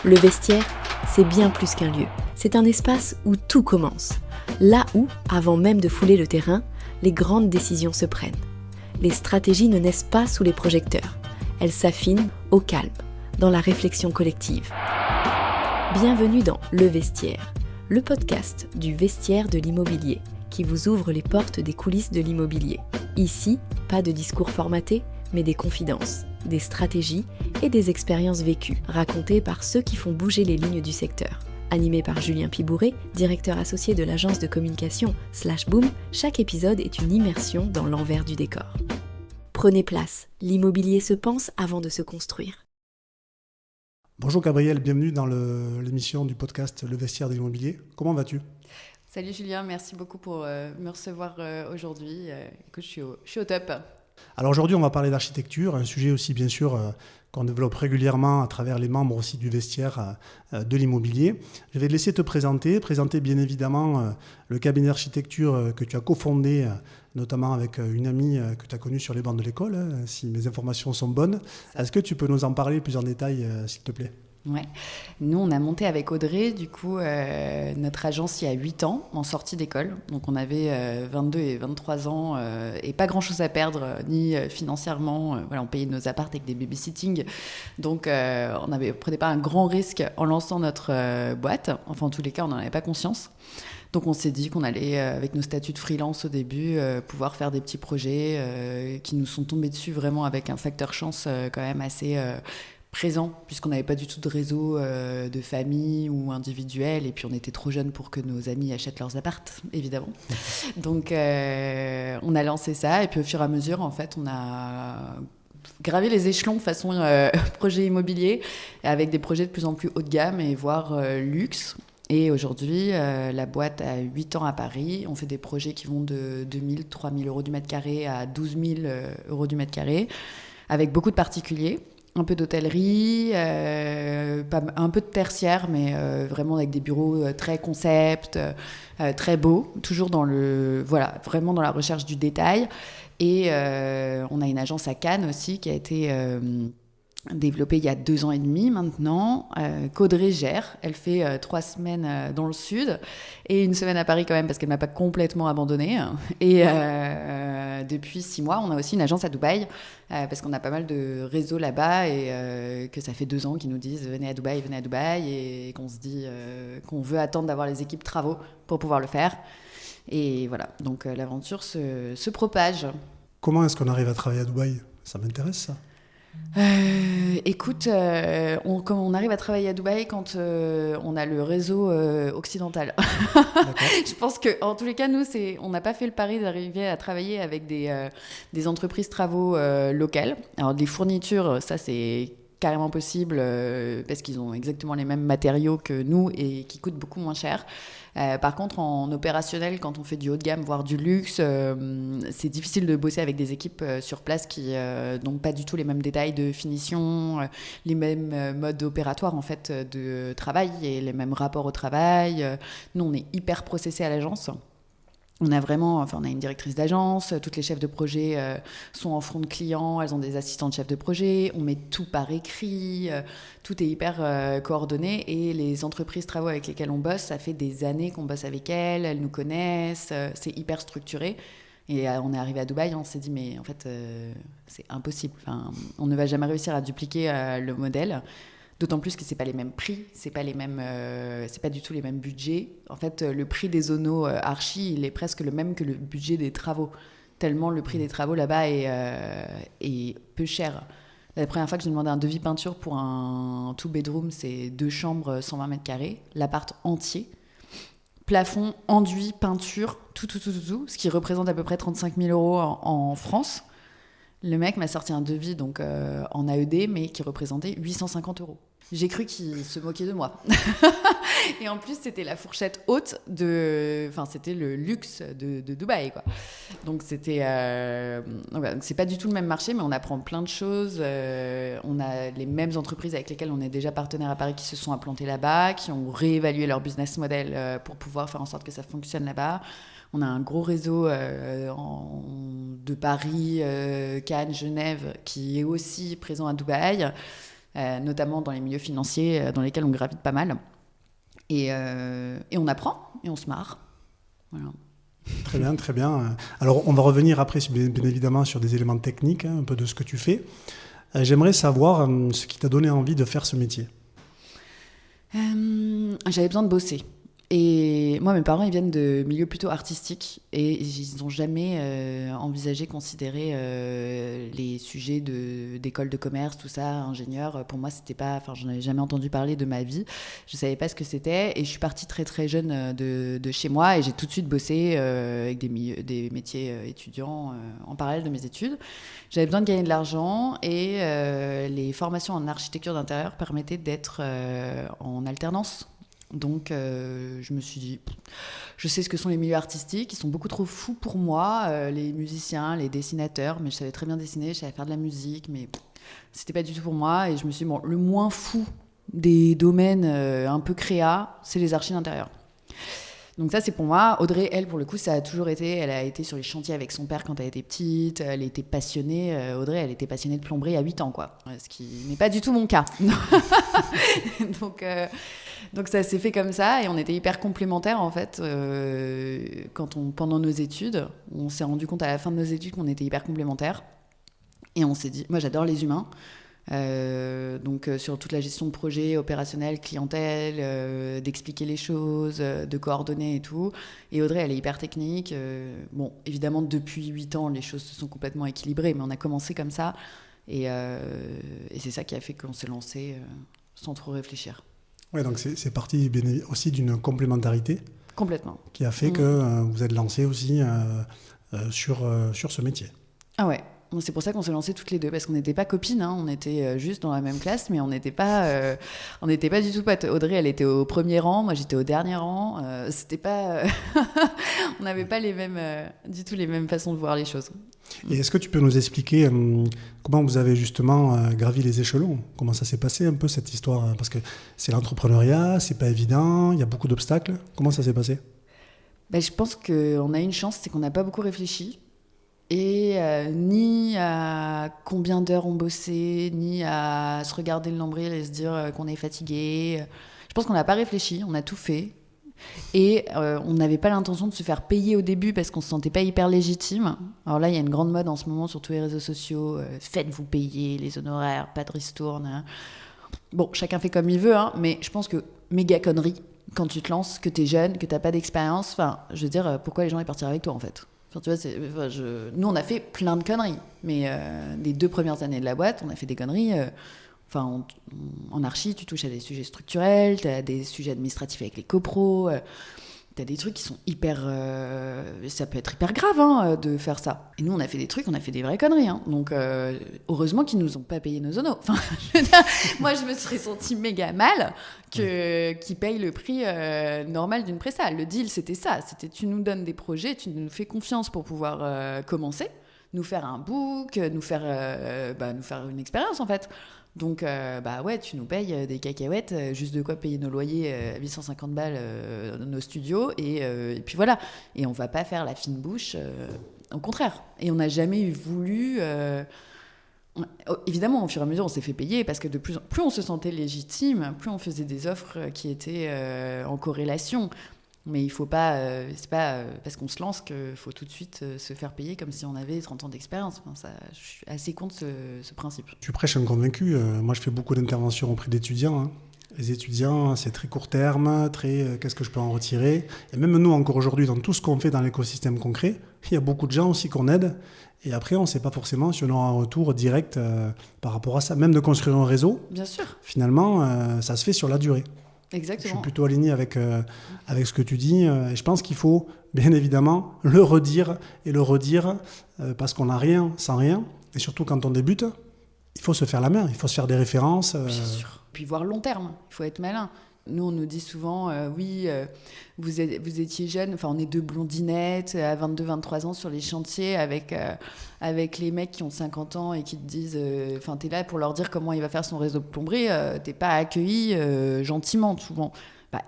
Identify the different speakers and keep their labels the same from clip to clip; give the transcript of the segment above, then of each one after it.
Speaker 1: Le vestiaire, c'est bien plus qu'un lieu. C'est un espace où tout commence. Là où, avant même de fouler le terrain, les grandes décisions se prennent. Les stratégies ne naissent pas sous les projecteurs. Elles s'affinent au calme, dans la réflexion collective. Bienvenue dans Le Vestiaire, le podcast du vestiaire de l'immobilier, qui vous ouvre les portes des coulisses de l'immobilier. Ici, pas de discours formatés, mais des confidences, des stratégies et des expériences vécues, racontées par ceux qui font bouger les lignes du secteur. Animé par Julien Pibouré, directeur associé de l'agence de communication /Boom, chaque épisode est une immersion dans l'envers du décor. Prenez place, l'immobilier se pense avant de se construire.
Speaker 2: Bonjour Gabriel, bienvenue dans l'émission du podcast Le Vestiaire de l'immobilier. Comment vas-tu ?
Speaker 3: Salut Julien, merci beaucoup pour me recevoir aujourd'hui. Écoute, je suis au top.
Speaker 2: Alors aujourd'hui, on va parler d'architecture, un sujet aussi bien sûr qu'on développe régulièrement à travers les membres aussi du vestiaire de l'immobilier. Je vais te laisser te présenter bien évidemment le cabinet d'architecture que tu as cofondé, notamment avec une amie que tu as connue sur les bancs de l'école, si mes informations sont bonnes. Est-ce que tu peux nous en parler plus en détail, s'il te plaît ?
Speaker 3: Ouais. Nous, on a monté avec Audrey, du coup, notre agence il y a 8 ans, en sortie d'école. Donc, on avait 22 et 23 ans et pas grand-chose à perdre, ni financièrement. Voilà, on payait nos apparts avec des babysitting. Donc, on ne prenait pas un grand risque en lançant notre boîte. Enfin, en tous les cas, on n'en avait pas conscience. Donc, on s'est dit qu'on allait, avec nos statuts de freelance au début, pouvoir faire des petits projets qui nous sont tombés dessus vraiment avec un facteur chance quand même assez... présent, puisqu'on n'avait pas du tout de réseau de famille ou individuel, et puis on était trop jeunes pour que nos amis achètent leurs appartes, évidemment. Donc on a lancé ça, et puis au fur et à mesure, en fait, on a gravé les échelons façon projet immobilier, avec des projets de plus en plus haut de gamme et voire luxe. Et aujourd'hui, la boîte a 8 ans à Paris. On fait des projets qui vont de 2 000, 3 000 euros du mètre carré à 12 000 euros du mètre carré, avec beaucoup de particuliers. Un peu d'hôtellerie, un peu de tertiaire, mais vraiment avec des bureaux très concept, très beaux, toujours vraiment dans la recherche du détail. Et on a une agence à Cannes aussi qui a été développée il y a 2 ans et demi maintenant, qu'Audrey gère. Elle fait 3 semaines dans le sud et 1 semaine à Paris quand même parce qu'elle ne m'a pas complètement abandonnée. Et depuis 6 mois, on a aussi une agence à Dubaï parce qu'on a pas mal de réseaux là-bas et que ça fait 2 ans qu'ils nous disent venez à Dubaï et qu'on se dit qu'on veut attendre d'avoir les équipes travaux pour pouvoir le faire. Et voilà, donc l'aventure se propage.
Speaker 2: Comment est-ce qu'on arrive à travailler à Dubaï ? Ça m'intéresse ça.
Speaker 3: Écoute, on arrive à travailler à Dubaï quand on a le réseau occidental. Je pense qu'en tous les cas, nous, on n'a pas fait le pari d'arriver à travailler avec des entreprises travaux locales. Alors, des fournitures, ça, c'est carrément possible parce qu'ils ont exactement les mêmes matériaux que nous et qui coûtent beaucoup moins cher. Par contre, en opérationnel, quand on fait du haut de gamme, voire du luxe, c'est difficile de bosser avec des équipes sur place qui n'ont pas du tout les mêmes détails de finition, les mêmes modes opératoires en fait, de travail et les mêmes rapports au travail. Nous, on est hyper processés à l'agence. On a une directrice d'agence, toutes les chefs de projet sont en front de clients, elles ont des assistantes chefs de projet, on met tout par écrit, tout est hyper coordonné et les entreprises travaux avec lesquelles on bosse, ça fait des années qu'on bosse avec elles nous connaissent, c'est hyper structuré. Et on est arrivé à Dubaï, on s'est dit mais en fait c'est impossible, on ne va jamais réussir à dupliquer le modèle. D'autant plus que c'est pas les mêmes prix, c'est pas du tout les mêmes budgets. En fait, le prix des zonos archi, il est presque le même que le budget des travaux. Tellement le prix des travaux là-bas est peu cher. La première fois que j'ai demandé un devis peinture pour un two-bedroom, c'est 2 chambres, 120 mètres carrés, l'appart entier. Plafond, enduit, peinture, tout, ce qui représente à peu près 35 000 euros en France. Le mec m'a sorti un devis donc, en AED, mais qui représentait 850 euros. J'ai cru qu'il se moquait de moi. Et en plus, c'était la fourchette haute c'était le luxe de Dubaï, quoi. Donc, donc c'est pas du tout le même marché, mais on apprend plein de choses. On a les mêmes entreprises avec lesquelles on est déjà partenaires à Paris qui se sont implantées là-bas, qui ont réévalué leur business model pour pouvoir faire en sorte que ça fonctionne là-bas. On a un gros réseau de Paris, Cannes, Genève, qui est aussi présent à Dubaï. notamment dans les milieux financiers dans lesquels on gravite pas mal. Et on apprend et on se marre. Voilà.
Speaker 2: Très bien, très bien. Alors, on va revenir après, bien évidemment, sur des éléments techniques, un peu de ce que tu fais. J'aimerais savoir ce qui t'a donné envie de faire ce métier.
Speaker 3: J'avais besoin de bosser. Et moi, mes parents, ils viennent de milieux plutôt artistiques et ils n'ont jamais envisagé, considéré les sujets d'école de commerce, tout ça, ingénieur. Pour moi, c'était pas, enfin, j'en avais jamais entendu parler de ma vie. Je savais pas ce que c'était et je suis partie très très jeune de chez moi et j'ai tout de suite bossé avec des métiers étudiants en parallèle de mes études. J'avais besoin de gagner de l'argent et les formations en architecture d'intérieur permettaient d'être en alternance. Donc, je me suis dit, je sais ce que sont les milieux artistiques, ils sont beaucoup trop fous pour moi, les musiciens, les dessinateurs, mais je savais très bien dessiner, je savais faire de la musique, mais c'était pas du tout pour moi. Et je me suis dit, bon, le moins fou des domaines un peu créa, c'est les archis d'intérieur. Donc ça, c'est pour moi. Audrey, elle, pour le coup, ça a toujours été... Elle a été sur les chantiers avec son père quand elle était petite. Elle était passionnée. Audrey, elle était passionnée de plomberie à 8 ans, quoi. Ce qui n'est pas du tout mon cas. Donc ça s'est fait comme ça. Et on était hyper complémentaires, en fait. Pendant nos études, on s'est rendu compte à la fin de nos études qu'on était hyper complémentaires. Et on s'est dit... Moi, j'adore les humains. Donc sur toute la gestion de projet opérationnel, clientèle, d'expliquer les choses, de coordonner et tout. Et Audrey, elle est hyper technique. Bon, évidemment, depuis 8 ans, les choses se sont complètement équilibrées, mais on a commencé comme ça. Et c'est ça qui a fait qu'on s'est lancé sans trop réfléchir.
Speaker 2: Ouais, donc c'est parti aussi d'une complémentarité.
Speaker 3: Complètement.
Speaker 2: Qui a fait que vous êtes lancé aussi sur ce métier.
Speaker 3: Ah ouais. C'est pour ça qu'on s'est lancés toutes les deux, parce qu'on n'était pas copines, hein, on était juste dans la même classe, mais on n'était pas du tout potes. Audrey, elle était au premier rang, moi j'étais au dernier rang. C'était pas, on n'avait pas du tout les mêmes façons de voir les choses.
Speaker 2: Et est-ce que tu peux nous expliquer comment vous avez justement gravi les échelons ? Comment ça s'est passé un peu cette histoire ? Parce que c'est l'entrepreneuriat, c'est pas évident, il y a beaucoup d'obstacles. Comment ça s'est passé ?
Speaker 3: Je pense qu'on a une chance, c'est qu'on n'a pas beaucoup réfléchi. Et ni à combien d'heures on bossait, ni à se regarder le nombril et se dire qu'on est fatigué. Je pense qu'on n'a pas réfléchi, on a tout fait. Et on n'avait pas l'intention de se faire payer au début parce qu'on ne se sentait pas hyper légitime. Alors là, il y a une grande mode en ce moment sur tous les réseaux sociaux. Faites-vous payer les honoraires, pas de ristourne. Hein. Bon, chacun fait comme il veut, hein, mais je pense que méga connerie quand tu te lances, que tu es jeune, que tu n'as pas d'expérience. Enfin, je veux dire, pourquoi les gens ils partiraient avec toi en fait ? Enfin, tu vois, nous, on a fait plein de conneries. Mais les 2 premières années de la boîte, on a fait des conneries. En archi, tu touches à des sujets structurels, tu as des sujets administratifs avec les copros, tu as des trucs qui sont hyper... ça peut être hyper grave de faire ça. Et nous, on a fait des trucs, on a fait des vraies conneries. Hein. Donc, heureusement qu'ils ne nous ont pas payé nos honos. Enfin, moi, je me serais sentie méga mal qu'ils payent le prix normal d'une presta. Le deal, c'était ça. C'était tu nous donnes des projets, tu nous fais confiance pour pouvoir commencer, nous faire un book, nous faire une expérience, en fait. Donc, ouais, tu nous payes des cacahuètes, juste de quoi payer nos loyers à 850 balles dans nos studios, et puis voilà. Et on va pas faire la fine bouche, au contraire. Et on n'a jamais voulu... Évidemment, au fur et à mesure, on s'est fait payer, parce que plus on se sentait légitime, plus on faisait des offres qui étaient en corrélation. Mais il faut pas, c'est pas parce qu'on se lance qu'il faut tout de suite se faire payer comme si on avait 30 ans d'expérience. Enfin, je suis assez contre ce principe.
Speaker 2: Tu prêches un convaincu. Moi, je fais beaucoup d'interventions auprès d'étudiants. Hein. Les étudiants, c'est très court terme, très qu'est-ce que je peux en retirer. Et même nous, encore aujourd'hui, dans tout ce qu'on fait dans l'écosystème concret, il y a beaucoup de gens aussi qu'on aide. Et après, on ne sait pas forcément si on aura un retour direct par rapport à ça. Même de construire un réseau,
Speaker 3: bien sûr.
Speaker 2: Finalement, ça se fait sur la durée.
Speaker 3: Exactement.
Speaker 2: Je suis plutôt aligné avec ce que tu dis. Et je pense qu'il faut, bien évidemment, le redire et le redire parce qu'on n'a rien sans rien. Et surtout, quand on débute, il faut se faire la main, il faut se faire des références.
Speaker 3: Bien sûr. Puis voir long terme, il faut être malin. Nous, on nous dit souvent, vous étiez jeune, enfin, on est 2 blondinettes à 22-23 ans sur les chantiers avec les mecs qui ont 50 ans et qui te disent, t'es là pour leur dire comment il va faire son réseau de plomberie, t'es pas accueilli gentiment souvent.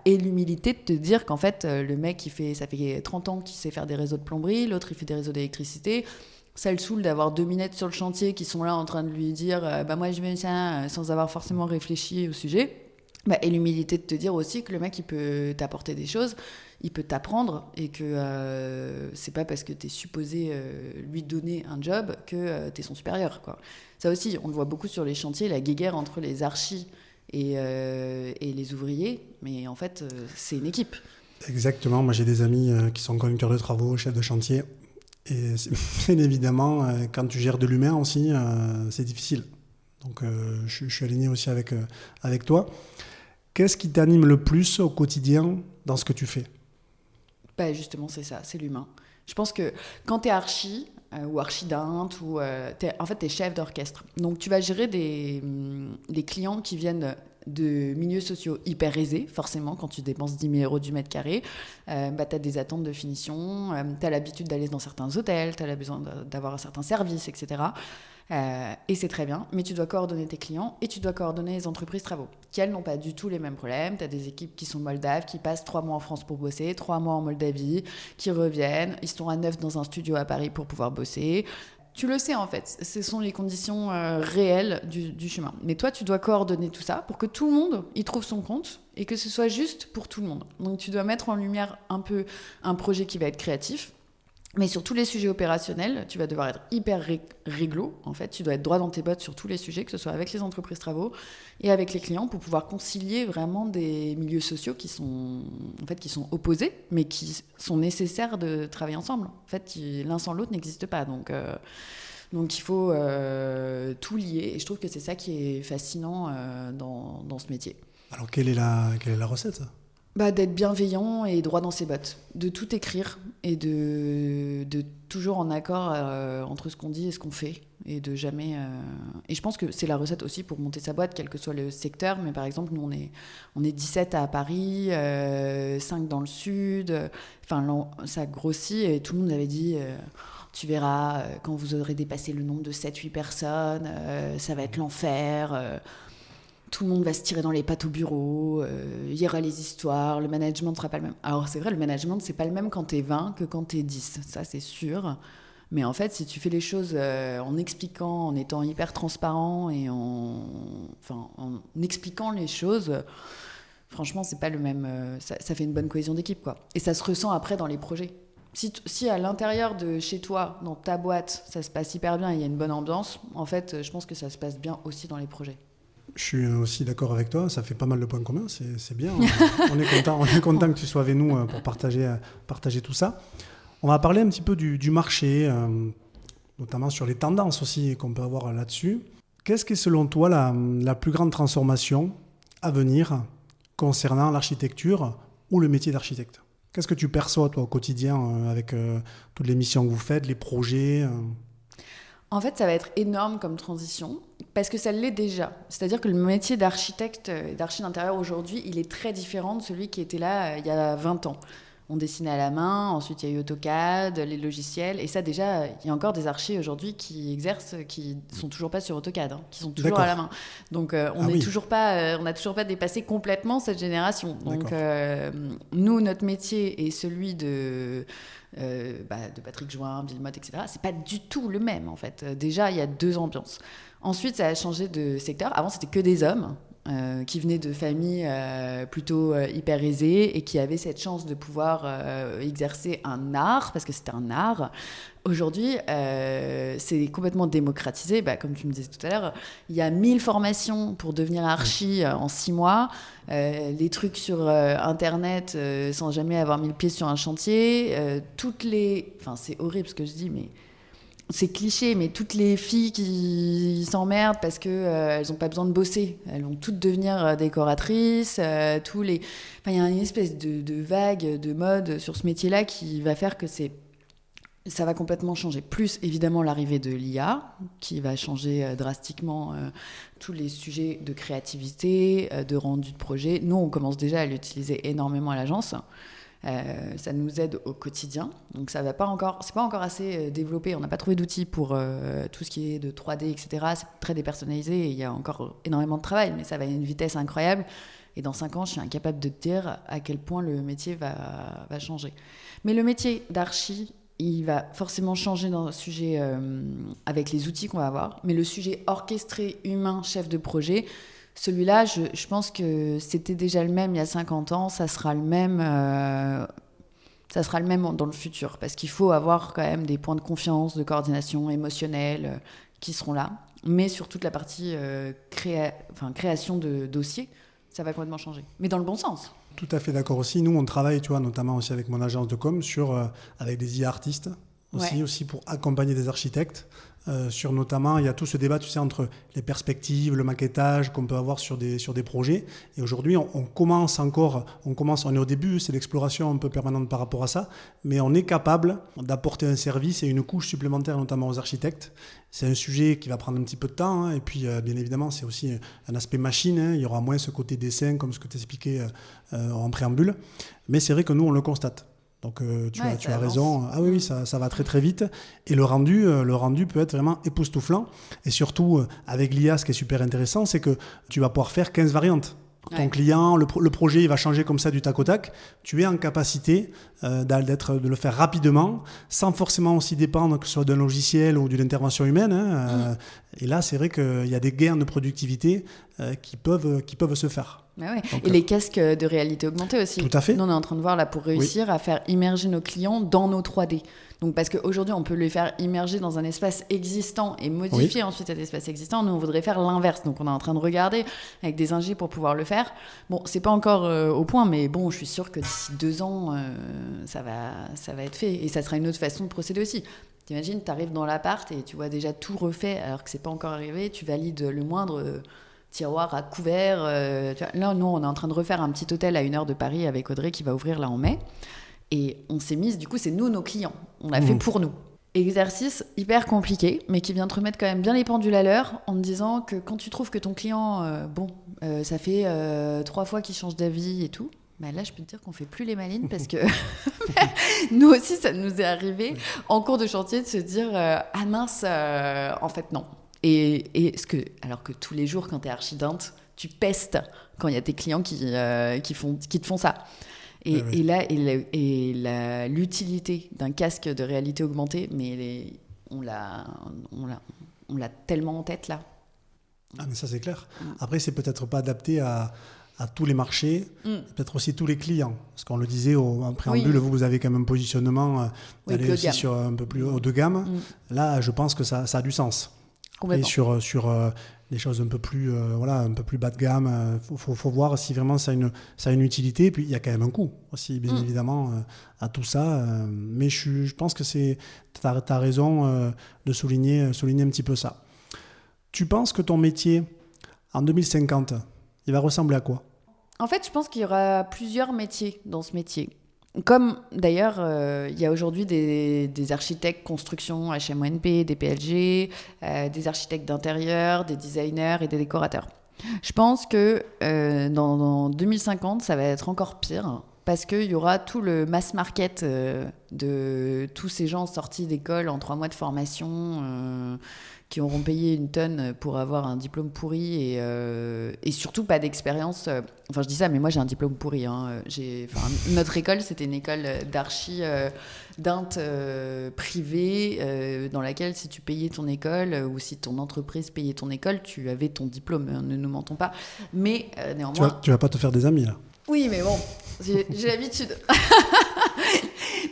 Speaker 3: Et l'humilité de te dire qu'en fait, le mec, ça fait 30 ans qu'il sait faire des réseaux de plomberie, l'autre, il fait des réseaux d'électricité. ça le saoule d'avoir 2 minettes sur le chantier qui sont là en train de lui dire moi je veux ça, sans avoir forcément réfléchi au sujet. Et l'humilité de te dire aussi que le mec il peut t'apporter des choses, il peut t'apprendre, et que c'est pas parce que t'es supposé lui donner un job que t'es son supérieur, quoi. Ça aussi, on le voit beaucoup sur les chantiers, la guéguerre entre les archis et les ouvriers, mais en fait c'est une équipe.
Speaker 2: Exactement, moi j'ai des amis qui sont conducteurs de travaux, chefs de chantier, et bien évidemment quand tu gères de l'humain aussi, c'est difficile. Donc je suis aligné aussi avec toi. Qu'est-ce qui t'anime le plus au quotidien dans ce que tu fais ?
Speaker 3: Justement, c'est ça, c'est l'humain. Je pense que quand t'es archi ou archidinte, ou t'es chef d'orchestre, donc tu vas gérer des clients qui viennent de milieux sociaux hyper aisés, forcément. Quand tu dépenses 10 000 € du mètre carré, t'as des attentes de finition, t'as l'habitude d'aller dans certains hôtels, t'as besoin d'avoir un certain service, etc. Et c'est très bien, mais tu dois coordonner tes clients et tu dois coordonner les entreprises travaux, qui elles n'ont pas du tout les mêmes problèmes. Tu as des équipes qui sont moldaves, qui passent 3 mois en France pour bosser, 3 mois en Moldavie, qui reviennent, ils sont à 9 dans un studio à Paris pour pouvoir bosser. Tu le sais en fait, ce sont les conditions réelles du chemin. Mais toi, tu dois coordonner tout ça pour que tout le monde y trouve son compte et que ce soit juste pour tout le monde. Donc tu dois mettre en lumière un peu un projet qui va être créatif. Mais sur tous les sujets opérationnels, tu vas devoir être hyper réglo. En fait, tu dois être droit dans tes bottes sur tous les sujets, que ce soit avec les entreprises travaux et avec les clients, pour pouvoir concilier vraiment des milieux sociaux qui sont opposés, mais qui sont nécessaires de travailler ensemble. En fait, l'un sans l'autre n'existe pas. Donc il faut tout lier. Et je trouve que c'est ça qui est fascinant dans ce métier.
Speaker 2: Alors, quelle est la recette ?
Speaker 3: D'être bienveillant et droit dans ses bottes, de tout écrire et de toujours en accord entre ce qu'on dit et ce qu'on fait, et de jamais... Et je pense que c'est la recette aussi pour monter sa boîte, quel que soit le secteur. Mais par exemple, nous, on est 17 à Paris, 5 dans le sud. Enfin, ça grossit, et tout le monde avait dit... tu verras, quand vous aurez dépassé le nombre de 7-8 personnes, ça va être l'enfer. Tout le monde va se tirer dans les pattes au bureau, il y aura les histoires, le management ne sera pas le même. Alors c'est vrai, le management, c'est pas le même quand t'es 20 que quand t'es 10, ça c'est sûr. Mais en fait, si tu fais les choses en expliquant, en étant hyper transparent et en expliquant les choses, franchement, c'est pas le même. Ça fait une bonne cohésion d'équipe, quoi. Et ça se ressent après dans les projets. Si à l'intérieur de chez toi, dans ta boîte, ça se passe hyper bien et il y a une bonne ambiance, en fait, je pense que ça se passe bien aussi dans les projets.
Speaker 2: Je suis aussi d'accord avec toi, ça fait pas mal de points communs, c'est bien. On est content que tu sois avec nous pour partager tout ça. On va parler un petit peu du marché, notamment sur les tendances aussi qu'on peut avoir là-dessus. Qu'est-ce qui est selon toi la plus grande transformation à venir concernant l'architecture ou le métier d'architecte ? Qu'est-ce que tu perçois toi au quotidien avec toutes les missions que vous faites, les projets
Speaker 3: En fait, ça va être énorme comme transition, parce que ça l'est déjà. C'est-à-dire que le métier d'architecte et d'archi d'intérieur aujourd'hui, il est très différent de celui qui était là il y a 20 ans. On dessinait à la main, ensuite il y a eu AutoCAD, les logiciels, et ça déjà, il y a encore des archis aujourd'hui qui exercent, qui sont toujours pas sur AutoCAD, qui sont toujours à la main. Donc on n'a toujours pas dépassé complètement cette génération. Donc nous, notre métier est celui de Patrick Join, Bill Mott, etc. C'est pas du tout le même en fait. Déjà, il y a 2 ambiances. Ensuite, ça a changé de secteur. Avant, c'était que des hommes. Qui venaient de familles plutôt hyper aisées et qui avaient cette chance de pouvoir exercer un art, parce que c'était un art. Aujourd'hui, c'est complètement démocratisé. Comme tu me disais tout à l'heure, il y a 1000 formations pour devenir archi en 6 mois. Les trucs sur Internet sans jamais avoir mis le pied sur un chantier. Enfin, c'est horrible ce que je dis, mais... C'est cliché, mais toutes les filles qui s'emmerdent parce qu'elles n'ont pas besoin de bosser, elles vont toutes devenir décoratrices. Il y a une espèce de vague de mode sur ce métier-là qui va faire que ça va complètement changer. Plus évidemment l'arrivée de l'IA qui va changer drastiquement tous les sujets de créativité, de rendu de projet. Nous, on commence déjà à l'utiliser énormément à l'agence. Ça nous aide au quotidien, donc c'est pas encore assez développé, on n'a pas trouvé d'outils pour tout ce qui est de 3D, etc. C'est très dépersonnalisé et il y a encore énormément de travail, mais ça va à une vitesse incroyable, et dans 5 ans je suis incapable de te dire à quel point le métier va changer. Mais le métier d'archi, il va forcément changer dans le sujet avec les outils qu'on va avoir. Mais le sujet orchestré, humain, chef de projet, celui-là, je pense que c'était déjà le même il y a 50 ans, ça sera le même dans le futur. Parce qu'il faut avoir quand même des points de confiance, de coordination émotionnelle qui seront là. Mais sur toute la partie création de dossiers, ça va complètement changer. Mais dans le bon sens.
Speaker 2: Tout à fait d'accord aussi. Nous, on travaille, tu vois, notamment aussi avec mon agence de com, avec des IA artistes, aussi pour accompagner des architectes. Sur notamment, il y a tout ce débat, tu sais, entre les perspectives, le maquettage qu'on peut avoir sur des projets. Et aujourd'hui, on est au début, c'est l'exploration un peu permanente par rapport à ça, mais on est capable d'apporter un service et une couche supplémentaire, notamment aux architectes. C'est un sujet qui va prendre un petit peu de temps, hein, et puis bien évidemment, c'est aussi un aspect machine, hein. Il y aura moins ce côté dessin, comme ce que tu expliquais en préambule. Mais c'est vrai que nous, on le constate. Donc tu as raison. Ah oui, ça va très très vite. Et le rendu peut être vraiment époustouflant. Et surtout, avec l'IA, ce qui est super intéressant, c'est que tu vas pouvoir faire 15 variantes. Ton client, le projet, il va changer comme ça du tac au tac. Tu es en capacité de le faire rapidement, sans forcément aussi dépendre que ce soit d'un logiciel ou d'une intervention humaine. Hein. Et là, c'est vrai qu'il y a des gains de productivité qui peuvent se faire.
Speaker 3: Ouais. Donc, et les casques de réalité augmentée aussi.
Speaker 2: Tout à fait.
Speaker 3: Nous, on est en train de voir là pour réussir à faire immerger nos clients dans nos 3D. Donc, parce qu'aujourd'hui, on peut les faire immerger dans un espace existant et modifier ensuite cet espace existant. Nous, on voudrait faire l'inverse. Donc, on est en train de regarder avec des ingés pour pouvoir le faire. Bon, c'est pas encore au point, mais bon, je suis sûre que d'ici 2 ans, ça va être fait. Et ça sera une autre façon de procéder aussi. T'imagines, t'arrives dans l'appart et tu vois déjà tout refait alors que c'est pas encore arrivé. Tu valides le moindre tiroir à couvert. Là, nous, on est en train de refaire un petit hôtel à 1 heure de Paris avec Audrey qui va ouvrir là en mai. Et on s'est mise, du coup, c'est nous, nos clients. On a fait pour nous. Exercice hyper compliqué, mais qui vient te remettre quand même bien les pendules à l'heure en te disant que quand tu trouves que ton client, ça fait 3 fois qu'il change d'avis et tout, bah là, je peux te dire qu'on fait plus les malines parce que nous aussi, ça nous est arrivé en cours de chantier de se dire ah mince, en fait, non. Alors que tous les jours, quand tu es archidinte, tu pestes quand il y a tes clients qui te font ça. Et là, l'utilité d'un casque de réalité augmentée, mais on l'a tellement en tête là.
Speaker 2: Ah, mais ça, c'est clair. Après, c'est peut-être pas adapté à tous les marchés, peut-être aussi tous les clients. Parce qu'on le disait en préambule, vous avez quand même un positionnement d'aller aussi sur un peu plus haut de gamme. Là, je pense que ça a du sens. Et sur des choses un peu plus bas de gamme, faut voir si vraiment ça a une utilité. Et puis, il y a quand même un coût aussi, bien évidemment, à tout ça. Mais je pense que tu as raison de souligner un petit peu ça. Tu penses que ton métier, en 2050, il va ressembler à quoi ?
Speaker 3: En fait, je pense qu'il y aura plusieurs métiers dans ce métier. Comme d'ailleurs, il y a aujourd'hui des architectes construction HM/ONP, des PLG, des architectes d'intérieur, des designers et des décorateurs. Je pense que dans 2050, ça va être encore pire parce qu'il y aura tout le mass market de tous ces gens sortis d'école en 3 mois de formation qui auront payé une tonne pour avoir un diplôme pourri et surtout pas d'expérience. Enfin, je dis ça, mais moi, j'ai un diplôme pourri. Hein. Notre école, c'était une école d'archi d'int privée dans laquelle, si tu payais ton école ou si ton entreprise payait ton école, tu avais ton diplôme. Ne nous mentons pas. Mais néanmoins...
Speaker 2: Tu vas pas te faire des amis, là.
Speaker 3: Oui, mais bon, j'ai l'habitude.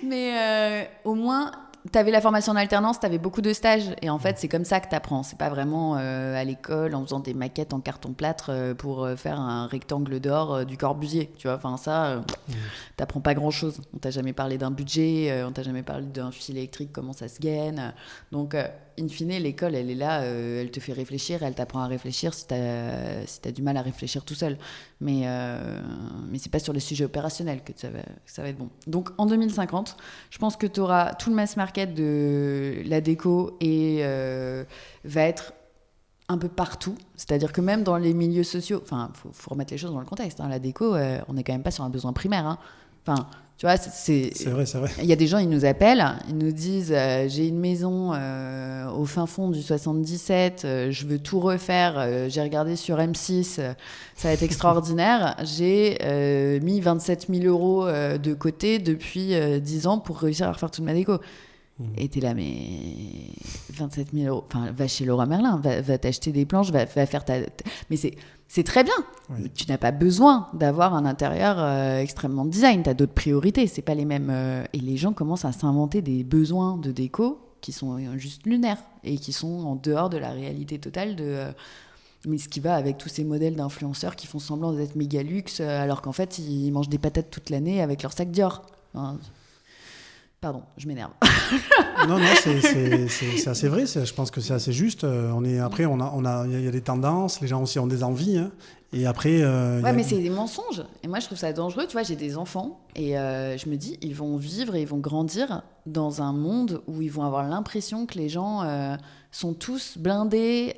Speaker 3: Mais au moins... T'avais la formation en alternance, t'avais beaucoup de stages et en fait c'est comme ça que t'apprends. C'est pas vraiment à l'école en faisant des maquettes en carton-plâtre pour faire un rectangle d'or du Corbusier, tu vois. Enfin ça, t'apprends pas grand-chose. On t'a jamais parlé d'un budget, on t'a jamais parlé d'un fil électrique, comment ça se gaine. Donc in fine, l'école elle est là, elle te fait réfléchir, elle t'apprend à réfléchir si t'as du mal à réfléchir tout seul. Mais c'est pas sur les sujets opérationnels que ça va être bon. Donc en 2050, je pense que t'auras tout le mass market de la déco et va être un peu partout. C'est-à-dire que même dans les milieux sociaux, enfin, faut remettre les choses dans le contexte. Hein, la déco, on n'est quand même pas sur un besoin primaire. Hein. Enfin, tu vois, c'est
Speaker 2: vrai.
Speaker 3: Il y a des gens, ils nous appellent, ils nous disent j'ai une maison au fin fond du 77, je veux tout refaire, j'ai regardé sur M6, ça va être extraordinaire. J'ai mis 27 000 € de côté depuis 10 ans pour réussir à refaire toute ma déco. Et t'es là, mais 27 000 €, enfin, va chez Leroy Merlin, va t'acheter des planches, va faire ta... Mais c'est très bien. Oui. Tu n'as pas besoin d'avoir un intérieur extrêmement design. Tu as d'autres priorités, c'est pas les mêmes. Et les gens commencent à s'inventer des besoins de déco qui sont juste lunaires et qui sont en dehors de la réalité totale de... mais ce qui va avec tous ces modèles d'influenceurs qui font semblant d'être méga luxe alors qu'en fait, ils mangent des patates toute l'année avec leur sac Dior. Enfin, pardon, je m'énerve.
Speaker 2: Non, c'est assez vrai. Je pense que c'est assez juste. Après, il y a des tendances. Les gens aussi ont des envies. Hein. Et après...
Speaker 3: mais c'est des mensonges. Et moi, je trouve ça dangereux. Tu vois, j'ai des enfants et je me dis, ils vont vivre et ils vont grandir dans un monde où ils vont avoir l'impression que les gens sont tous blindés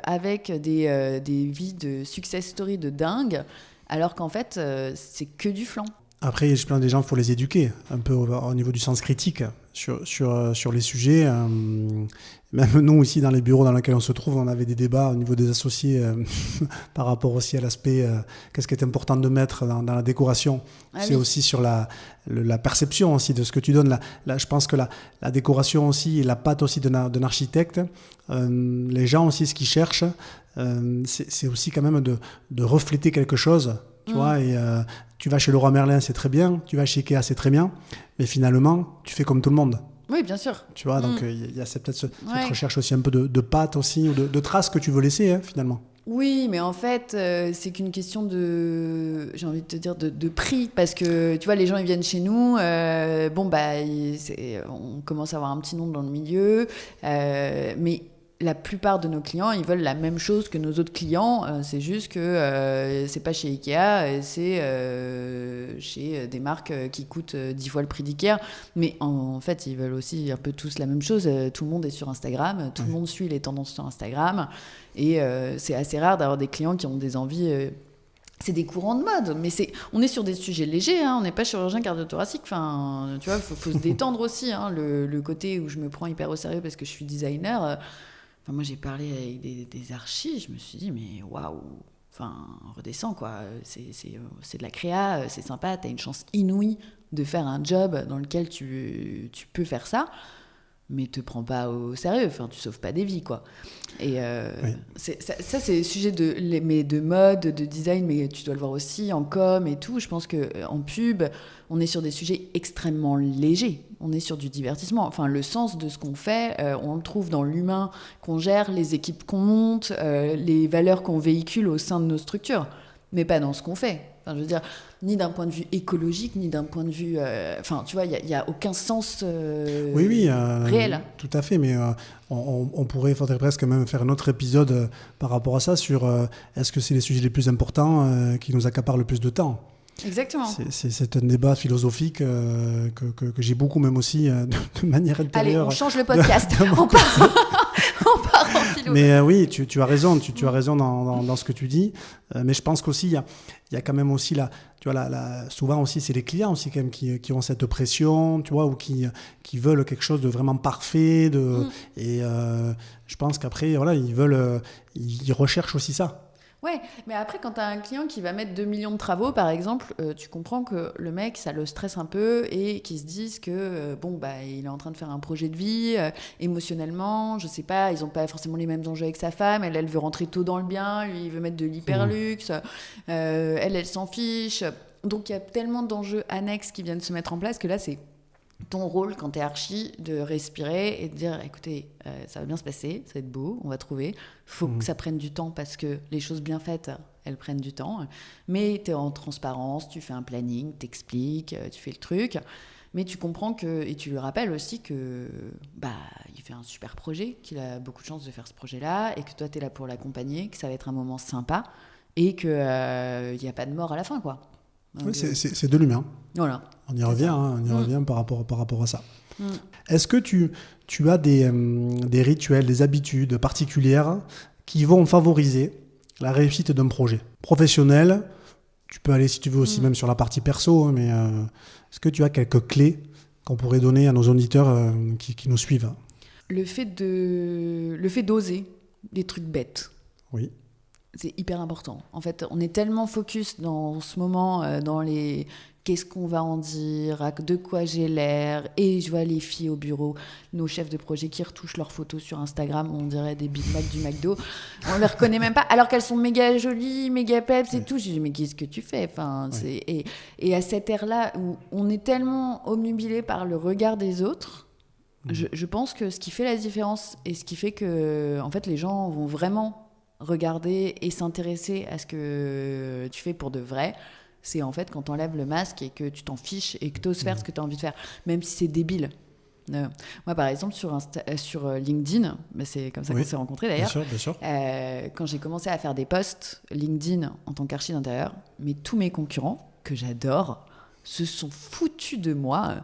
Speaker 3: avec des vies de success story de dingue, alors qu'en fait, c'est que du flan.
Speaker 2: Après, je plains des gens, il faut les éduquer un peu au niveau du sens critique sur les sujets. Même nous, ici, dans les bureaux dans lesquels on se trouve, on avait des débats au niveau des associés par rapport aussi à l'aspect qu'est-ce qui est important de mettre dans la décoration. C'est aussi sur la perception aussi de ce que tu donnes. Je pense que la décoration aussi et la patte aussi d'un architecte, les gens aussi, ce qu'ils cherchent, c'est aussi quand même de refléter quelque chose. Tu vois, et tu vas chez Leroy Merlin, c'est très bien. Tu vas chez Ikea, c'est très bien. Mais finalement, tu fais comme tout le monde.
Speaker 3: Oui, bien sûr.
Speaker 2: Tu vois, donc il y a peut-être cette recherche aussi un peu de patte aussi, ou de traces que tu veux laisser, hein, finalement.
Speaker 3: Oui, mais en fait, c'est qu'une question de, j'ai envie de te dire, de prix. Parce que, tu vois, les gens, ils viennent chez nous. On commence à avoir un petit nom dans le milieu. Mais... la plupart de nos clients, ils veulent la même chose que nos autres clients. C'est juste que c'est pas chez Ikea, c'est chez des marques qui coûtent 10 fois le prix d'Ikea. Mais en fait, ils veulent aussi un peu tous la même chose. Tout le monde est sur Instagram, tout le monde suit les tendances sur Instagram. Et c'est assez rare d'avoir des clients qui ont des envies... c'est des courants de mode, mais on est sur des sujets légers, hein, on n'est pas chirurgien cardio-thoracique, enfin, tu vois, faut se détendre aussi, hein, le côté où je me prends hyper au sérieux parce que je suis designer... Enfin, moi, j'ai parlé avec des archis, je me suis dit, mais waouh, enfin, redescends, quoi. C'est de la créa, c'est sympa, t'as une chance inouïe de faire un job dans lequel tu peux faire ça, mais te prends pas au sérieux, enfin, tu sauves pas des vies, quoi. Et ça, c'est le sujet de mode, de design, mais tu dois le voir aussi en com et tout. Je pense qu'en pub, on est sur des sujets extrêmement légers. On est sur du divertissement. Enfin, le sens de ce qu'on fait, on le trouve dans l'humain qu'on gère, les équipes qu'on monte, les valeurs qu'on véhicule au sein de nos structures, mais pas dans ce qu'on fait. Enfin, je veux dire, ni d'un point de vue écologique, ni d'un point de vue... Enfin, tu vois, il n'y a aucun sens réel.
Speaker 2: Tout à fait, mais faudrait presque même faire un autre épisode par rapport à ça, sur est-ce que c'est les sujets les plus importants qui nous accaparent le plus de temps ?
Speaker 3: Exactement.
Speaker 2: C'est un débat philosophique que j'ai beaucoup, même aussi de manière intérieure.
Speaker 3: Allez, on change le podcast. On part en philo.
Speaker 2: Mais oui, tu as raison. Tu as raison dans ce que tu dis. Mais je pense qu'aussi, il y a quand même aussi tu vois, souvent aussi, c'est les clients aussi quand même qui ont cette pression, tu vois, ou qui veulent quelque chose de vraiment parfait. Et je pense qu'après, voilà, ils recherchent aussi ça.
Speaker 3: Ouais, mais après, quand tu as un client qui va mettre 2 millions de travaux, par exemple, tu comprends que le mec, ça le stresse un peu et qu'il se dise que, il est en train de faire un projet de vie, émotionnellement, je sais pas, ils n'ont pas forcément les mêmes enjeux avec sa femme, elle veut rentrer tôt dans le bien, lui, il veut mettre de l'hyperluxe, elle s'en fiche. Donc, il y a tellement d'enjeux annexes qui viennent se mettre en place que là, c'est ton rôle, quand tu es archi, de respirer et de dire, écoutez, ça va bien se passer, ça va être beau, on va trouver. Il faut que ça prenne du temps parce que les choses bien faites, elles prennent du temps. Mais tu es en transparence, tu fais un planning, t'expliques, tu fais le truc. Mais tu comprends et tu lui rappelles aussi que il fait un super projet, qu'il a beaucoup de chance de faire ce projet-là et que toi, tu es là pour l'accompagner, que ça va être un moment sympa et qu'il n'y a pas de mort à la fin, quoi.
Speaker 2: Donc, oui, c'est de l'humain.
Speaker 3: Voilà.
Speaker 2: On y revient, revient par rapport à ça. Est-ce que tu as des rituels, des habitudes particulières qui vont favoriser la réussite d'un projet professionnel? Tu peux aller, si tu veux, aussi même sur la partie perso, mais est-ce que tu as quelques clés qu'on pourrait donner à nos auditeurs qui nous suivent?
Speaker 3: Le fait d'oser des trucs bêtes.
Speaker 2: Oui.
Speaker 3: C'est hyper important. En fait, on est tellement focus dans ce moment, dans les qu'est-ce qu'on va en dire, de quoi j'ai l'air. Et je vois les filles au bureau, nos chefs de projet qui retouchent leurs photos sur Instagram, on dirait des Big Mac du McDo. On les reconnaît même pas, alors qu'elles sont méga jolies, méga peps et tout. Je dis, mais qu'est-ce que tu fais? Et à cette ère-là, où on est tellement obnubilé par le regard des autres, je pense que ce qui fait la différence et ce qui fait que en fait, les gens vont vraiment regarder et s'intéresser à ce que tu fais pour de vrai, c'est en fait quand tu enlèves le masque et que tu t'en fiches et que tu oses faire ce que tu as envie de faire, même si c'est débile. Moi, par exemple, sur LinkedIn, c'est comme ça qu'on s'est rencontrés d'ailleurs,
Speaker 2: bien sûr.
Speaker 3: Quand j'ai commencé à faire des posts LinkedIn en tant qu'archi d'intérieur, mais tous mes concurrents, que j'adore, se sont foutus de moi,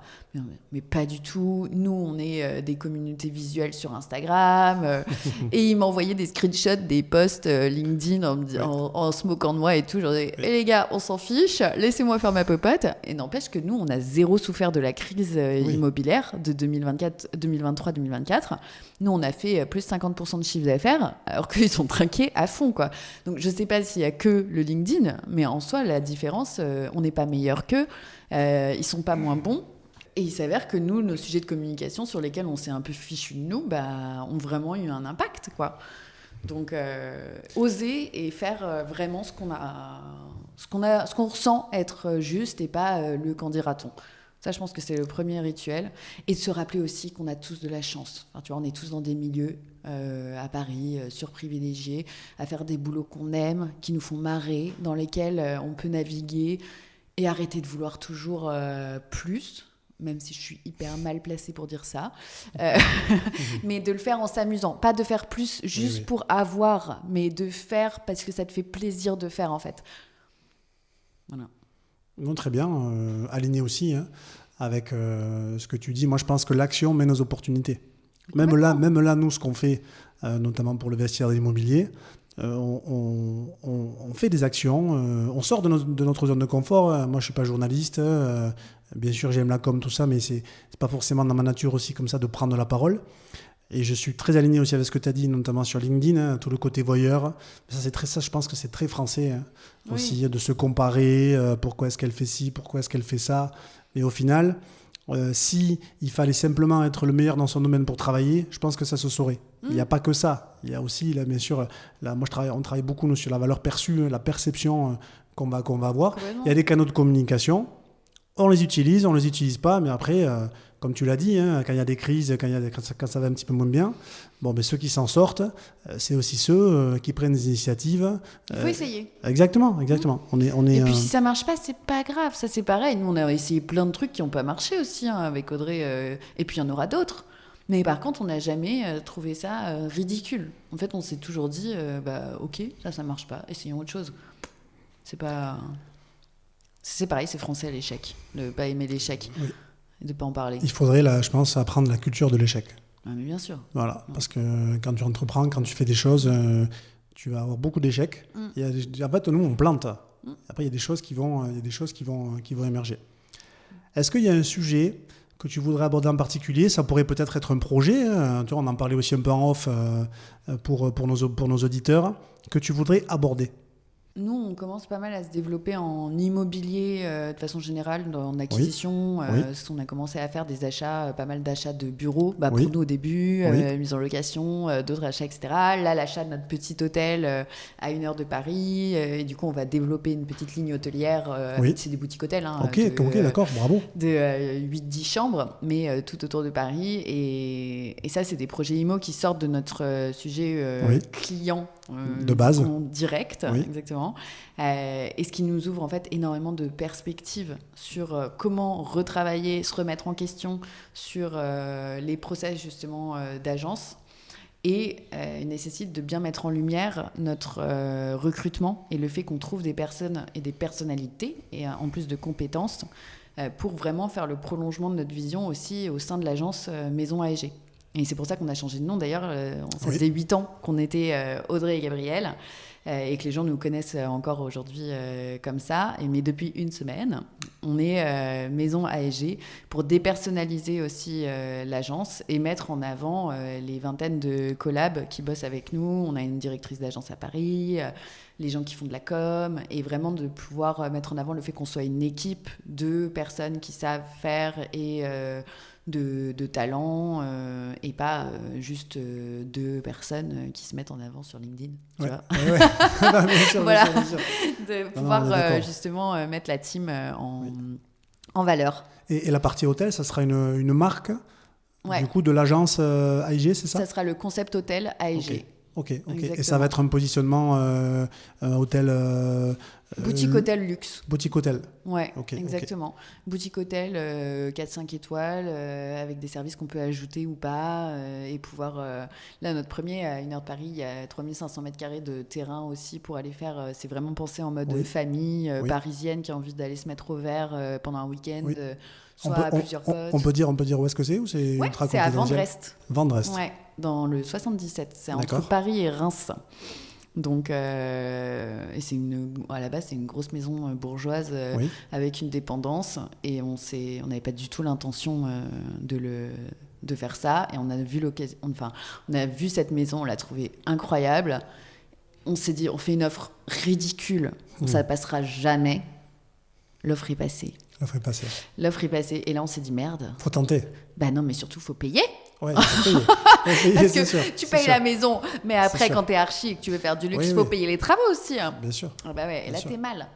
Speaker 3: mais pas du tout. Nous, on est des communautés visuelles sur Instagram, et ils m'envoyaient des screenshots des posts LinkedIn en se moquant de moi et tout. Genre, les gars, on s'en fiche, laissez-moi faire ma popote. Et n'empêche que nous, on a zéro souffert de la crise immobilière de 2023-2024. Nous, on a fait plus de 50% de chiffre d'affaires, alors qu'ils sont trinqués à fond, quoi. Donc, je sais pas s'il y a que le LinkedIn, mais en soi, la différence, on n'est pas meilleur qu'eux. Ils sont pas moins bons. Et il s'avère que nous, nos sujets de communication sur lesquels on s'est un peu fichu de nous, ont vraiment eu un impact, quoi. Donc, oser et faire vraiment ce qu'on ressent être juste et pas le qu'en dira-t-on. Ça, je pense que c'est le premier rituel. Et de se rappeler aussi qu'on a tous de la chance. Enfin, tu vois, on est tous dans des milieux à Paris, surprivilégiés, à faire des boulots qu'on aime, qui nous font marrer, dans lesquels on peut naviguer et arrêter de vouloir toujours plus, même si je suis hyper mal placée pour dire ça. Mais de le faire en s'amusant. Pas de faire plus juste pour avoir, mais de faire parce que ça te fait plaisir de faire, en fait. Voilà.
Speaker 2: Non, très bien, aligné aussi avec ce que tu dis. Moi, je pense que l'action mène aux opportunités. Même là, nous, ce qu'on fait, notamment pour le vestiaire de l'immobilier, on fait des actions, on sort de notre zone de confort. Moi, je ne suis pas journaliste, bien sûr, j'aime la com, tout ça, mais ce n'est pas forcément dans ma nature aussi comme ça de prendre la parole. Et je suis très aligné aussi avec ce que tu as dit, notamment sur LinkedIn, tout le côté voyeur. Ça, je pense que c'est très français aussi, de se comparer. Pourquoi est-ce qu'elle fait ci, pourquoi est-ce qu'elle fait ça. Et au final, si il fallait simplement être le meilleur dans son domaine pour travailler, je pense que ça se saurait. Il n'y a pas que ça. Il y a aussi, là, bien sûr, on travaille beaucoup nous, sur la valeur perçue, la perception qu'on va avoir. Il y a des canaux de communication. On les utilise pas, mais après, comme tu l'as dit, quand il y a des crises, quand ça va un petit peu moins bien, ceux qui s'en sortent, c'est aussi ceux qui prennent des initiatives.
Speaker 3: Il faut essayer.
Speaker 2: Exactement.
Speaker 3: Et puis si ça marche pas, c'est pas grave. Ça, c'est pareil. Nous, on a essayé plein de trucs qui n'ont pas marché aussi avec Audrey. Et puis il y en aura d'autres. Mais par contre, on n'a jamais trouvé ça ridicule. En fait, on s'est toujours dit, ok, ça marche pas, essayons autre chose. C'est pareil, c'est français l'échec, de ne pas aimer l'échec, et de ne pas en parler.
Speaker 2: Il faudrait, je pense, apprendre la culture de l'échec.
Speaker 3: Ah, mais bien sûr.
Speaker 2: Voilà, parce que quand tu entreprends, quand tu fais des choses, tu vas avoir beaucoup d'échecs. En fait, nous, on plante. Après, il y a des choses qui vont émerger. Est-ce qu'il y a un sujet que tu voudrais aborder en particulier? Ça pourrait peut-être être un projet. Tu vois, on en parlait aussi un peu en off pour nos auditeurs, que tu voudrais aborder.
Speaker 3: Nous, on commence pas mal à se développer en immobilier de façon générale, en acquisition. On a commencé à faire des achats, pas mal d'achats de bureaux, pour nous au début, mise en location, d'autres achats, etc. Là, l'achat de notre petit hôtel à 1 heure de Paris. Et du coup, on va développer une petite ligne hôtelière. C'est des boutiques hôtels.
Speaker 2: D'accord, bravo.
Speaker 3: De 8-10 chambres, mais tout autour de Paris. Et ça, c'est des projets IMO qui sortent de notre sujet client.
Speaker 2: De base.
Speaker 3: En direct, exactement. Et ce qui nous ouvre en fait énormément de perspectives sur comment retravailler, se remettre en question sur les process justement d'agence. Et nécessite de bien mettre en lumière notre recrutement et le fait qu'on trouve des personnes et des personnalités, et en plus de compétences, pour vraiment faire le prolongement de notre vision aussi au sein de l'agence Maison AEG. Et c'est pour ça qu'on a changé de nom d'ailleurs. Ça faisait 8 ans qu'on était Audrey et Gabriel et que les gens nous connaissent encore aujourd'hui comme ça. Mais depuis 1 semaine, on est Maison AEG pour dépersonnaliser aussi l'agence et mettre en avant les vingtaines de collabs qui bossent avec nous. On a une directrice d'agence à Paris, les gens qui font de la com, et vraiment de pouvoir mettre en avant le fait qu'on soit une équipe de personnes qui savent faire et de talent, et pas juste deux personnes qui se mettent en avant sur LinkedIn. Tu vois
Speaker 2: Non, bien sûr,
Speaker 3: voilà,
Speaker 2: bien sûr.
Speaker 3: de pouvoir justement mettre la team en valeur.
Speaker 2: Et la partie hôtel, ça sera une marque du coup de l'agence AEG, c'est ça?
Speaker 3: Ça sera le concept hôtel AEG.
Speaker 2: Ok. Et ça va être un positionnement hôtel...
Speaker 3: boutique hôtel luxe.
Speaker 2: Boutique hôtel.
Speaker 3: Ouais, exactement. Boutique hôtel 4-5 étoiles, avec des services qu'on peut ajouter ou pas, et pouvoir... là, notre premier, à 1 heure de Paris, il y a 3500 m² de terrain aussi pour aller faire... c'est vraiment pensé en mode famille parisienne qui a envie d'aller se mettre au vert pendant un week-end, soit à plusieurs potes.
Speaker 2: On peut dire où est-ce que c'est, ou c'est ultra
Speaker 3: c'est à
Speaker 2: confidentiel?
Speaker 3: Vendrest. Ouais, dans le 77. C'est entre Paris et Reims. Donc, et à la base, c'est une grosse maison bourgeoise avec une dépendance. Et on n'avait pas du tout l'intention de faire ça. Et on a vu on a vu cette maison, on l'a trouvée incroyable. On s'est dit, on fait une offre ridicule, ça passera jamais. L'offre est passée. L'offre est passée. Et là, on s'est dit, merde.
Speaker 2: Faut tenter.
Speaker 3: Bah non, mais surtout, faut payer.
Speaker 2: Ouais, faut payer.
Speaker 3: Parce que tu payes la maison, mais après, quand t'es archi et que tu veux faire du luxe, faut payer les travaux aussi. Hein.
Speaker 2: Bien sûr.
Speaker 3: Ah bah ouais, et là, t'es mal.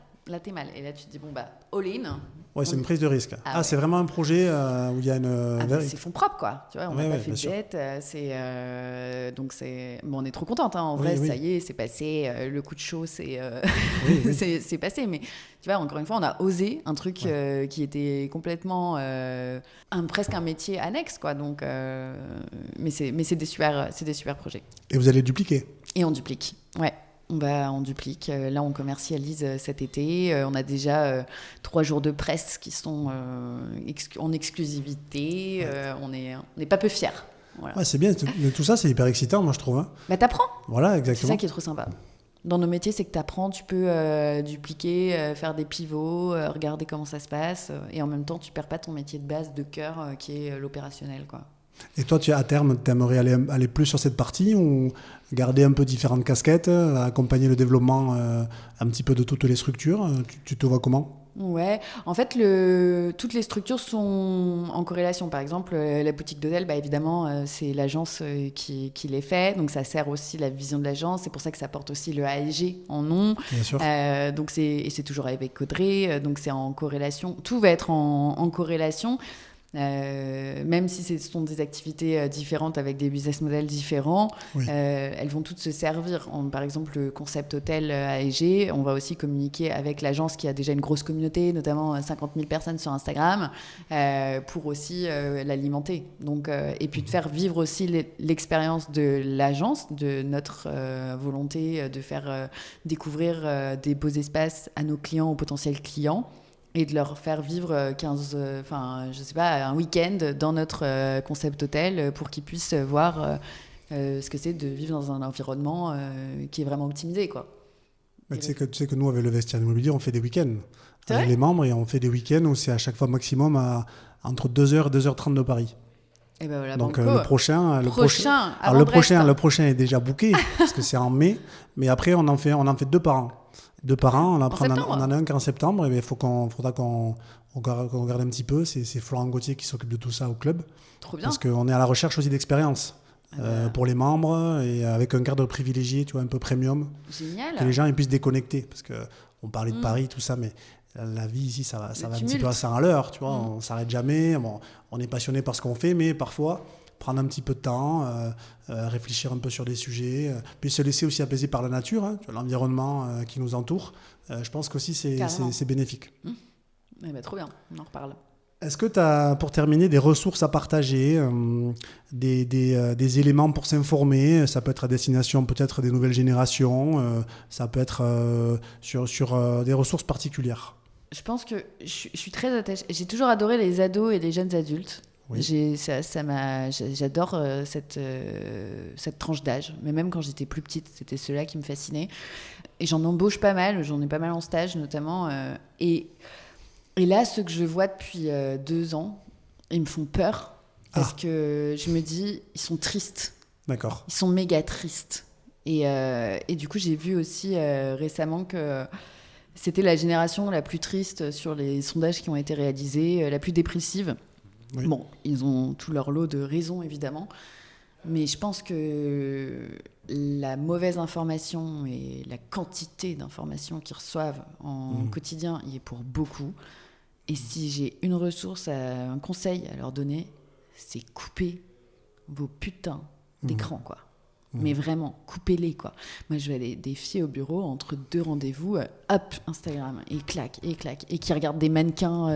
Speaker 3: Et là, tu te dis, bon, bah, all-in.
Speaker 2: Ouais, c'est une prise de risque. C'est vraiment un projet où il y a une...
Speaker 3: c'est fonds propres, quoi. Tu vois, on n'a pas fait de dette. Donc, bon, on est trop contente. Hein. En vrai, ça y est, c'est passé. Le coup de chaud, c'est passé. Mais tu vois, encore une fois, on a osé un truc qui était complètement... presque un métier annexe, quoi. Donc, mais c'est des super projets.
Speaker 2: Et vous allez dupliquer?
Speaker 3: Et on duplique, ouais. On duplique. Là, on commercialise cet été. On a déjà 3 jours de presse qui sont en exclusivité. On n'est pas peu fiers. Voilà.
Speaker 2: Ouais, c'est bien. Tout ça, c'est hyper excitant, moi, je trouve. Hein.
Speaker 3: Bah, t'apprends.
Speaker 2: Voilà, exactement.
Speaker 3: C'est ça qui est trop sympa. Dans nos métiers, c'est que t'apprends, tu peux dupliquer, faire des pivots, regarder comment ça se passe. Et en même temps, tu perds pas ton métier de base, de cœur, qui est l'opérationnel, quoi.
Speaker 2: Et toi, à terme, tu aimerais aller plus sur cette partie, ou garder un peu différentes casquettes, accompagner le développement un petit peu de toutes les structures? Tu te vois comment?
Speaker 3: Ouais, en fait, toutes les structures sont en corrélation. Par exemple, la boutique d'hôtel, évidemment, c'est l'agence qui les fait. Donc, ça sert aussi la vision de l'agence. C'est pour ça que ça porte aussi le AEG en nom.
Speaker 2: Bien sûr.
Speaker 3: Donc, c'est toujours avec Audrey. Donc, c'est en corrélation. Tout va être en corrélation. Même si ce sont des activités différentes avec des business models différents, elles vont toutes se servir. Par exemple, le concept hôtel AEG, on va aussi communiquer avec l'agence qui a déjà une grosse communauté, notamment 50 000 personnes sur Instagram, pour aussi l'alimenter. Donc, et puis de faire vivre aussi l'expérience de l'agence, de notre volonté de faire découvrir des beaux espaces à nos clients, aux potentiels clients. Et de leur faire vivre un week-end dans notre concept hôtel pour qu'ils puissent voir ce que c'est de vivre dans un environnement qui est vraiment optimisé, quoi.
Speaker 2: Tu sais que nous, avec le Vestiaire Immobilier, on fait des week-ends avec les membres, et on fait des week-ends où c'est à chaque fois maximum entre 2h et 2h30 de Paris. Et ben voilà, donc le prochain est déjà booké parce que c'est en mai, mais après on en fait 2 par an. 2 par an, on en a un qu'en septembre, et il faudra qu'on regarde un petit peu. C'est Florent Gauthier qui s'occupe de tout ça au club.
Speaker 3: Trop bien.
Speaker 2: Parce qu'on est à la recherche aussi d'expérience pour les membres, et avec un cadre privilégié, tu vois, un peu premium.
Speaker 3: Génial.
Speaker 2: Que les gens puissent déconnecter. Parce qu'on parlait de Paris, tout ça, mais la vie ici, ça va un petit peu à 100 à l'heure. Tu vois, on ne s'arrête jamais. Bon, on est passionné par ce qu'on fait, mais parfois, prendre un petit peu de temps, réfléchir un peu sur des sujets, puis se laisser aussi apaiser par la nature, hein, l'environnement qui nous entoure. Je pense qu'aussi c'est bénéfique.
Speaker 3: Trop bien, on en reparle.
Speaker 2: Est-ce que tu as, pour terminer, des ressources à partager, des éléments pour s'informer? Ça peut être à destination peut-être des nouvelles générations, ça peut être sur des ressources particulières.
Speaker 3: Je pense que je suis très attachée. J'ai toujours adoré les ados et les jeunes adultes. Oui. J'adore cette tranche d'âge, mais même quand j'étais plus petite, c'était ceux-là qui me fascinaient. Et j'en embauche pas mal, j'en ai pas mal en stage notamment. Et là, ceux que je vois depuis 2 ans, ils me font peur parce que je me dis, ils sont tristes.
Speaker 2: D'accord.
Speaker 3: Ils sont méga tristes. Et du coup, j'ai vu aussi récemment que c'était la génération la plus triste sur les sondages qui ont été réalisés, la plus dépressive. Oui. Bon, ils ont tout leur lot de raisons, évidemment. Mais je pense que la mauvaise information et la quantité d'informations qu'ils reçoivent en quotidien y est pour beaucoup. Et si j'ai une ressource, un conseil à leur donner, c'est couper vos putains d'écran, quoi. Mais vraiment, coupez-les, quoi. Moi, je vois des filles au bureau, entre 2 rendez-vous, hop, Instagram, et clac, et qui regardent des mannequins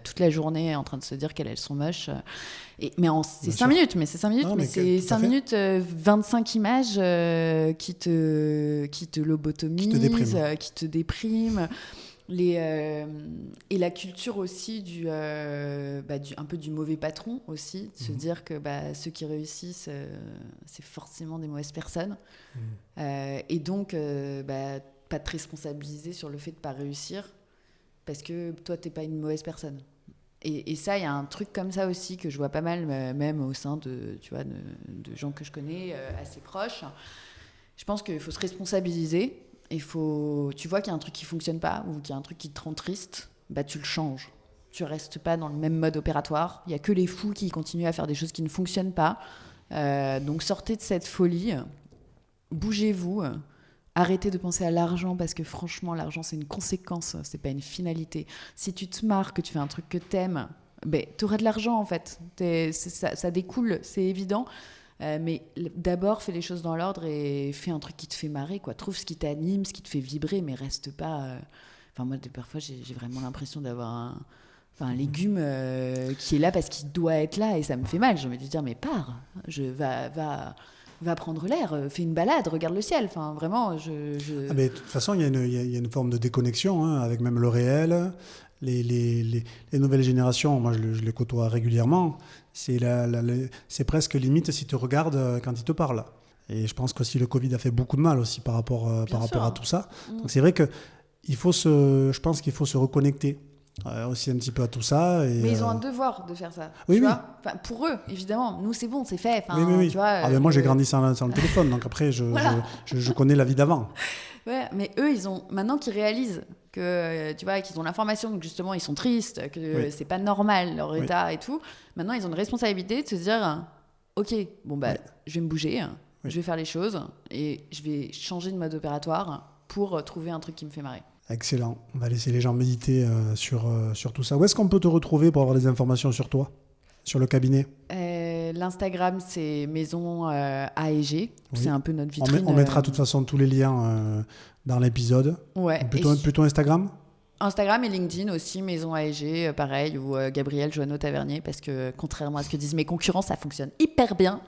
Speaker 3: toute la journée en train de se dire qu'elles sont moches. C'est 5 minutes, mais c'est 5 minutes, non, mais c'est 5 minutes, 25 images qui te lobotomisent, qui te dépriment. Et la culture aussi un peu du mauvais patron aussi, de se dire que ceux qui réussissent, c'est forcément des mauvaises personnes. Et donc, pas te responsabiliser sur le fait de ne pas réussir parce que toi, tu n'es pas une mauvaise personne. Et ça, il y a un truc comme ça aussi que je vois pas mal, même au sein de gens que je connais assez proches. Je pense qu'il faut se responsabiliser. Tu vois qu'il y a un truc qui fonctionne pas ou qu'il y a un truc qui te rend triste, tu le changes. Tu restes pas dans le même mode opératoire. Il y a que les fous qui continuent à faire des choses qui ne fonctionnent pas. Donc sortez de cette folie, bougez-vous, arrêtez de penser à l'argent parce que franchement l'argent c'est une conséquence, c'est pas une finalité. Si tu te marres, que tu fais un truc que t'aimes, t'auras de l'argent en fait. Ça découle, c'est évident. Mais d'abord, fais les choses dans l'ordre et fais un truc qui te fait marrer, quoi. Trouve ce qui t'anime, ce qui te fait vibrer, mais reste pas... moi, parfois, j'ai vraiment l'impression d'avoir un légume qui est là parce qu'il doit être là et ça me fait mal. J'ai envie de dire, mais pars, va prendre l'air, fais une balade, regarde le ciel. Enfin, vraiment,
Speaker 2: mais de toute façon, il y a une forme de déconnexion avec même le réel. Les nouvelles générations, moi je les côtoie régulièrement, c'est presque limite si tu regardes quand ils te parlent. Et je pense qu'aussi le Covid a fait beaucoup de mal aussi par rapport à tout ça. Donc c'est vrai que je pense qu'il faut se reconnecter aussi un petit peu à tout ça.
Speaker 3: Mais ils ont un devoir de faire ça.
Speaker 2: Oui,
Speaker 3: tu vois, pour eux, évidemment. Nous, c'est bon, c'est fait.
Speaker 2: Oui.
Speaker 3: Tu vois,
Speaker 2: moi, j'ai grandi sans le téléphone, donc après, je connais la vie d'avant.
Speaker 3: Ouais, mais eux, maintenant qu'ils réalisent que, tu vois, qu'ils ont l'information que justement ils sont tristes, que c'est pas normal leur état et tout. Maintenant, ils ont une responsabilité de se dire, ok, je vais me bouger, je vais faire les choses et je vais changer de mode opératoire pour trouver un truc qui me fait marrer.
Speaker 2: Excellent. On va laisser les gens méditer sur tout ça. Où est-ce qu'on peut te retrouver pour avoir des informations sur toi, sur le cabinet ?
Speaker 3: L'Instagram, c'est Maison AEG. Oui. C'est un peu notre vitrine.
Speaker 2: On mettra de toute façon tous les liens dans l'épisode.
Speaker 3: Ouais.
Speaker 2: Plutôt Instagram ?
Speaker 3: Instagram et LinkedIn aussi, Maison AEG, pareil, ou Gabriel Joanneau-Tavernier, parce que contrairement à ce que disent mes concurrents, ça fonctionne hyper bien,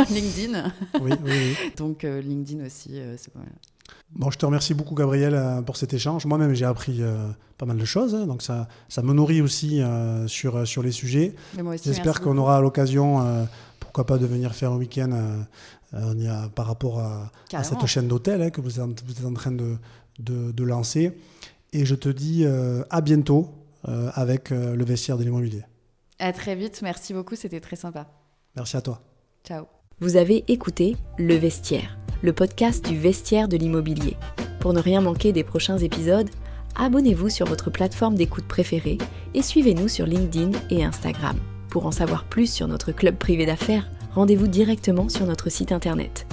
Speaker 3: LinkedIn. Oui. Donc LinkedIn aussi, c'est pas mal.
Speaker 2: Bon, je te remercie beaucoup, Gabriel, pour cet échange. Moi-même, j'ai appris pas mal de choses, donc ça me nourrit aussi sur les sujets.
Speaker 3: Mais moi aussi,
Speaker 2: j'espère qu'on aura l'occasion, pourquoi pas, de venir faire un week-end par rapport à cette chaîne d'hôtels que vous êtes en train de lancer. Et je te dis à bientôt avec le vestiaire de l'immobilier.
Speaker 3: À très vite, merci beaucoup, c'était très sympa.
Speaker 2: Merci à toi.
Speaker 3: Ciao.
Speaker 1: Vous avez écouté Le Vestiaire, le podcast du vestiaire de l'immobilier. Pour ne rien manquer des prochains épisodes, abonnez-vous sur votre plateforme d'écoute préférée et suivez-nous sur LinkedIn et Instagram. Pour en savoir plus sur notre club privé d'affaires, rendez-vous directement sur notre site internet